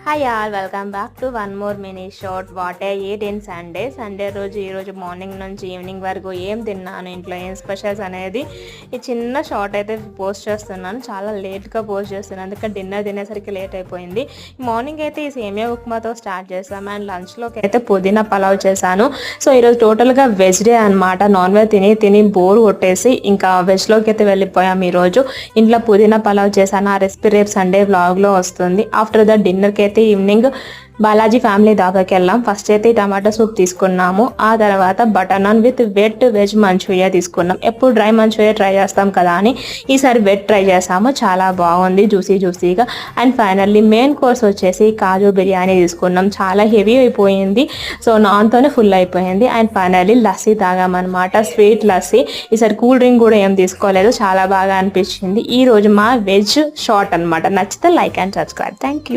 Hi all, welcome back to one more mini short what I eat in Sunday రోజు. ఈరోజు morning నుంచి evening వరకు ఏం తిన్నాను, ఇంట్లో ఏం స్పెషల్స్ అనేది ఈ చిన్న షార్ట్ అయితే పోస్ట్ చేస్తున్నాను. చాలా లేట్గా పోస్ట్ చేస్తున్నాను, అందుకే డిన్నర్ తినేసరికి లేట్ అయిపోయింది. మార్నింగ్ అయితే ఈ సేమియా ఉప్మాతో స్టార్ట్ చేస్తాము అండ్ లంచ్లోకి అయితే పుదీనా పలావ్ చేశాను. సో ఈరోజు టోటల్గా వెజ్ డే అనమాట. నాన్ వెజ్ తిని తిని బోర్ కొట్టేసి ఇంకా వెజ్లోకి అయితే వెళ్ళిపోయాము. ఈరోజు ఇంట్లో పుదీనా పలావ్ చేశాను. ఆ రెసిపీ రేపు సండే వ్లాగ్లో వస్తుంది. ఆఫ్టర్ ద డిన్నర్కి అయితే ఈవినింగ్ బాలాజీ ఫ్యామిలీ దాకాకి వెళ్ళాం. ఫస్ట్ అయితే టమాటో సూప్ తీసుకున్నాము, ఆ తర్వాత butter naan with veg manchuria తీసుకున్నాం. ఎప్పుడు డ్రై మంచూరియా ట్రై చేస్తాం కదా అని ఈసారి వెట్ ట్రై చేసాము, చాలా బాగుంది, జ్యూసీగా. అండ్ ఫైనల్లీ మెయిన్ కోర్స్ వచ్చేసి కాజు బిర్యానీ తీసుకున్నాం. చాలా హెవీ అయిపోయింది, సో నాన్తోనే ఫుల్ అయిపోయింది. అండ్ ఫైనల్లీ లస్సీ తాగామన్నమాట, స్వీట్ లస్సీ. ఈసారి కూల్ డ్రింక్ కూడా ఏం తీసుకోలేదు, చాలా బాగా అనిపించింది. ఈ రోజు మా వెజ్ షార్ట్ అనమాట. నచ్చితే like and subscribe. Thank you.